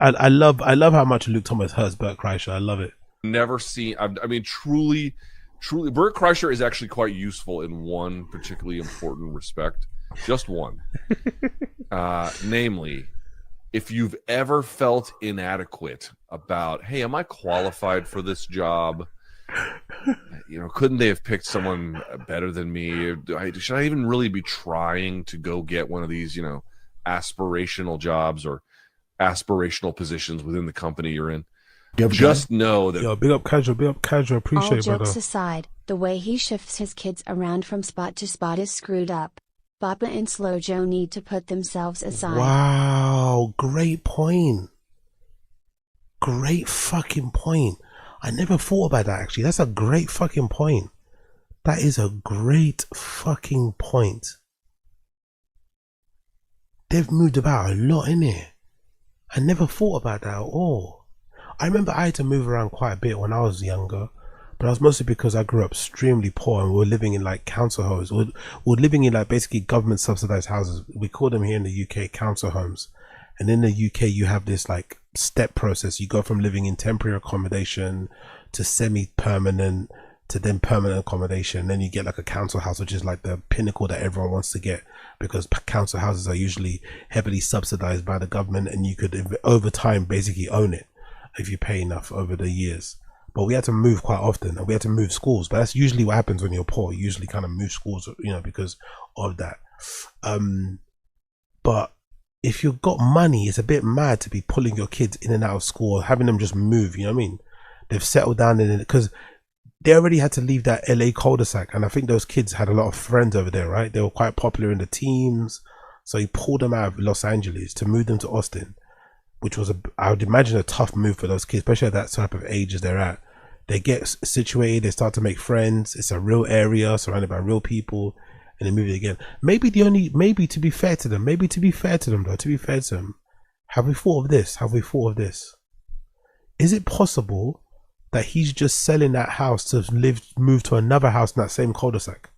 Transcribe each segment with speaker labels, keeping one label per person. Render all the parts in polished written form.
Speaker 1: I love how much Luke Thomas hurts Bert Kreischer. I love it.
Speaker 2: Never seen. I mean, truly, Bert Kreicher is actually quite useful in one particularly important respect. Just one. Namely, if you've ever felt inadequate about, hey, am I qualified for this job? Couldn't they have picked someone better than me? Should I even really be trying to go get one of these, aspirational jobs or aspirational positions within the company you're in? Just know that.
Speaker 1: Yo, big up casual. Appreciate it,
Speaker 3: All
Speaker 1: brother.
Speaker 3: jokes aside, the way he shifts his kids around from spot to spot is screwed up. Papa and Slow Joe need to put themselves aside.
Speaker 1: Wow, great point. Great fucking point. I never thought about that, actually. That's a great fucking point. That is a great fucking point. They've moved about a lot, innit? I never thought about that at all. I remember I had to move around quite a bit when I was younger, but that was mostly because I grew up extremely poor and we were living in like council homes. We were living in like basically government subsidized houses. We call them here in the UK council homes. And in the UK, you have this like step process. You go from living in temporary accommodation to semi-permanent to then permanent accommodation. Then you get like a council house, which is like the pinnacle that everyone wants to get, because council houses are usually heavily subsidized by the government, and you could over time basically own it if you pay enough over the years. But we had to move quite often, and we had to move schools. But that's usually what happens when you're poor. You usually kind of move schools, because of that. But if you've got money, it's a bit mad to be pulling your kids in and out of school, or having them just move. You know what I mean? They've settled down in it because they already had to leave that LA cul-de-sac, and I think those kids had a lot of friends over there, right? They were quite popular in the teams, so he pulled them out of Los Angeles to move them to Austin, which was I would imagine a tough move for those kids, especially at that type of age as they're at. They get situated, they start to make friends. It's a real area surrounded by real people, and they move it again. Maybe to be fair to them, have we thought of this? Is it possible that he's just selling that house to move to another house in that same cul-de-sac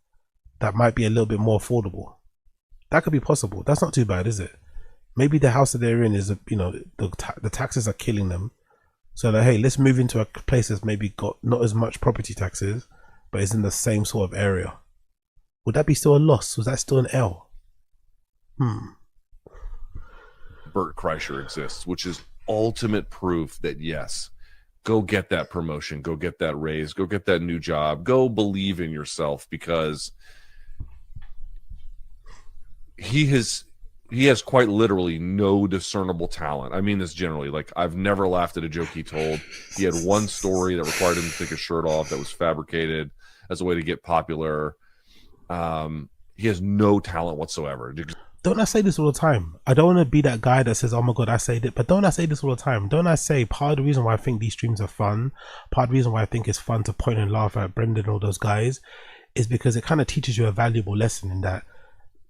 Speaker 1: that might be a little bit more affordable? That could be possible. That's not too bad, is it? Maybe the house that they're in is, the taxes are killing them. So that, hey, let's move into a place that's maybe got not as much property taxes, but is in the same sort of area. Would that be still a loss? Was that still an L?
Speaker 2: Bert Kreicher exists, which is ultimate proof that yes, go get that promotion, go get that raise, go get that new job, go believe in yourself, because he has quite literally no discernible talent. I mean this generally. Like, I've never laughed at a joke he told. He had one story that required him to take his shirt off that was fabricated as a way to get popular. He has no talent whatsoever.
Speaker 1: Don't I say this all the time? I don't want to be that guy that says, oh my God, I say it. But don't I say this all the time? Don't I say part of the reason why I think these streams are fun, part of the reason why I think it's fun to point and laugh at Brendan and all those guys, is because it kind of teaches you a valuable lesson in that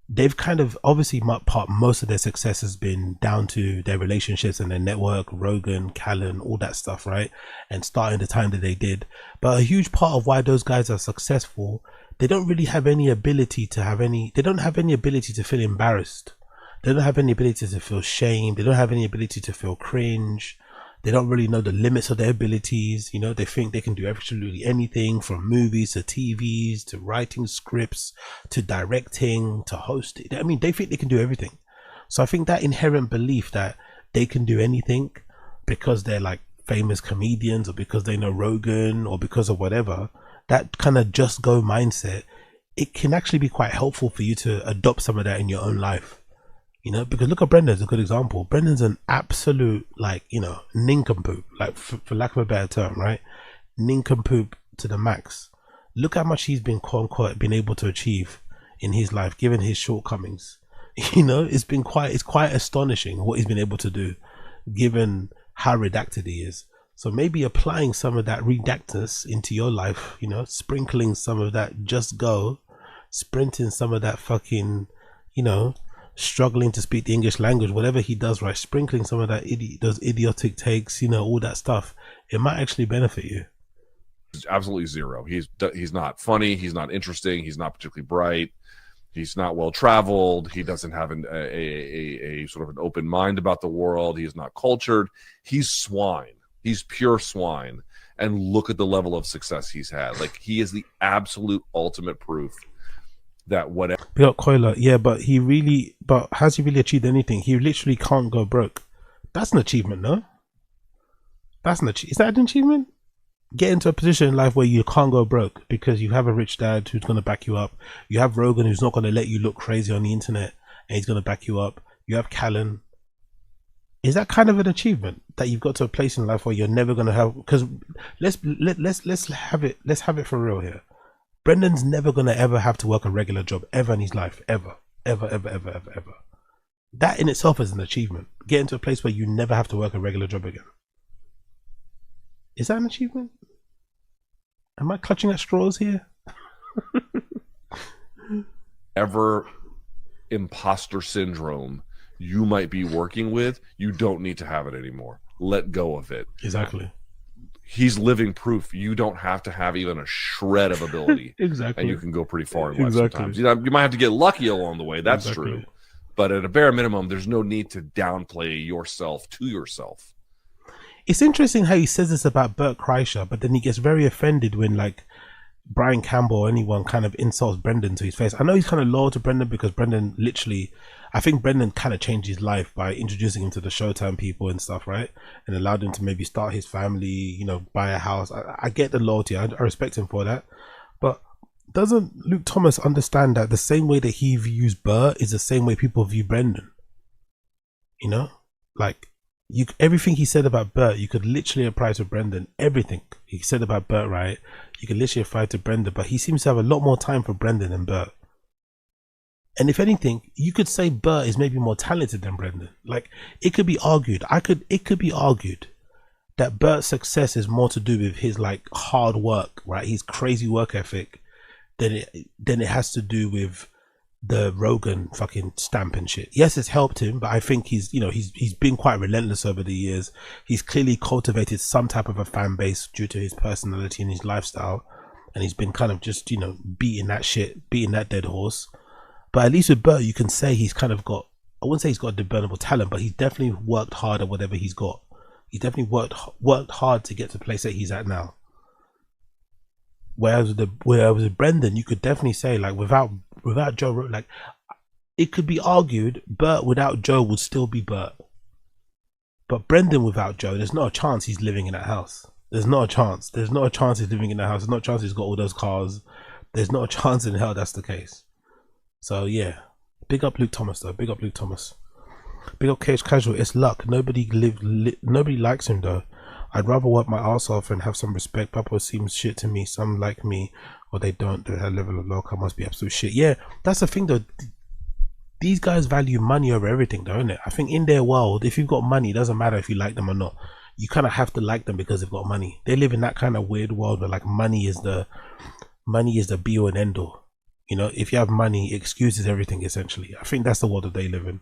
Speaker 1: they've kind of, obviously most of their success has been down to their relationships and their network, Rogan, Callan, all that stuff, right? And starting the time that they did. But a huge part of why those guys are successful, they don't really have any ability to feel embarrassed. They don't have any ability to feel shame. They don't have any ability to feel cringe. They don't really know the limits of their abilities. They think they can do absolutely anything, from movies to TVs to writing scripts to directing to hosting. I mean, they think they can do everything. So I think that inherent belief that they can do anything because they're like famous comedians, or because they know Rogan, or because of whatever, that kind of just go mindset, it can actually be quite helpful for you to adopt some of that in your own life. Because look at Brendan's a good example. Brendan's an absolute, nincompoop, for lack of a better term, right? Nincompoop to the max. Look how much he's been, quote unquote, been able to achieve in his life, given his shortcomings. It's quite astonishing what he's been able to do, given how redacted he is. So maybe applying some of that redactedness into your life, sprinkling some of that just go, sprinting some of that fucking, struggling to speak the English language, whatever he does, right? Sprinkling some of that those idiotic takes, all that stuff. It might actually benefit you.
Speaker 2: Absolutely zero. He's not funny. He's not interesting. He's not particularly bright. He's not well traveled. He doesn't have a sort of an open mind about the world. He is not cultured. He's swine. He's pure swine. And look at the level of success he's had. Like, he is the absolute ultimate proof that whatever.
Speaker 1: Big up Kreicher. Yeah, but has he really achieved anything? He literally can't go broke. That's an achievement, no? Is that an achievement? Get into a position in life where you can't go broke because you have a rich dad who's going to back you up. You have Rogan who's not going to let you look crazy on the internet and he's going to back you up. You have Callan. Is that kind of an achievement that you've got to a place in life where you're never going to have? Because let's have it for real here. Brendan's never going to ever have to work a regular job ever in his life, ever. That in itself is an achievement. Get into a place where you never have to work a regular job again. Is that an achievement? Am I clutching at straws here?
Speaker 2: Ever imposter syndrome you might be working with, you don't need to have it anymore. Let go of it.
Speaker 1: Exactly.
Speaker 2: He's living proof. You don't have to have even a shred of ability.
Speaker 1: Exactly.
Speaker 2: And you can go pretty far in life sometimes. You might have to get lucky along the way. That's true. But at a bare minimum, there's no need to downplay yourself to yourself.
Speaker 1: It's interesting how he says this about Bert Kreicher, but then he gets very offended when like Brian Campbell or anyone kind of insults Brendan to his face. I know he's kind of loyal to Brendan because Brendan I think Brendan kind of changed his life by introducing him to the Showtime people and stuff, right? And allowed him to maybe start his family, you know, buy a house. I get the loyalty. I respect him for that. But doesn't Luke Thomas understand that the same way that he views Bert is the same way people view Brendan? You know? Like, everything he said about Bert, you could literally apply to Brendan. Everything he said about Bert, right? You could literally apply to Brendan, but he seems to have a lot more time for Brendan than Bert. And if anything, you could say Bert is maybe more talented than Brendan. Like, it could be argued. It could be argued that Bert's success is more to do with his like hard work, right? His crazy work ethic, than it has to do with the Rogan fucking stamp and shit. Yes, it's helped him, but I think he's been quite relentless over the years. He's clearly cultivated some type of a fan base due to his personality and his lifestyle, and he's been kind of just, you know, beating that dead horse. But at least with Bert, you can say he's kind of got, I wouldn't say he's got a deburnable talent, but he's definitely worked hard at whatever he's got. He definitely worked hard to get to the place that he's at now. Whereas with Brendan, you could definitely say, like, without Joe, like, it could be argued Bert without Joe would still be Bert. But Brendan without Joe, there's not a chance he's living in that house. There's not a chance. There's not a chance he's living in that house. There's not a chance he's got all those cars. There's not a chance in hell that's the case. So yeah, big up Luke Thomas though. Big up Luke Thomas. Big up Cage Casual. It's luck. Nobody likes him though. I'd rather work my ass off and have some respect. Papa seems shit to me. Some like me, or they don't. Their level of local must be absolute shit. Yeah, that's the thing though. These guys value money over everything, though, innit? I think in their world, if you've got money, it doesn't matter if you like them or not. You kind of have to like them because they've got money. They live in that kind of weird world where like money is the be all and end all. You know, if you have money, it excuses everything essentially. I think that's the world that they live in.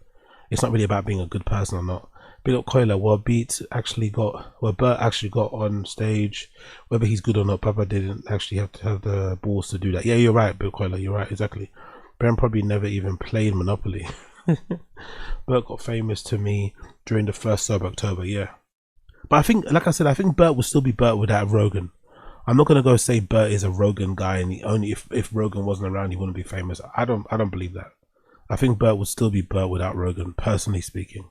Speaker 1: It's not really about being a good person or not. Big up Kreicher. Bert actually got on stage, whether he's good or not, Papa didn't actually have to have the balls to do that. Yeah, you're right, Bill Kreicher. You're right, exactly. Bren probably never even played Monopoly. Bert got famous to me during the first Sober October, yeah. But I think, like I said, I think Bert would still be Bert without Rogan. I'm not gonna go say Bert is a Rogan guy and only if Rogan wasn't around he wouldn't be famous. I don't believe that. I think Bert would still be Bert without Rogan, personally speaking.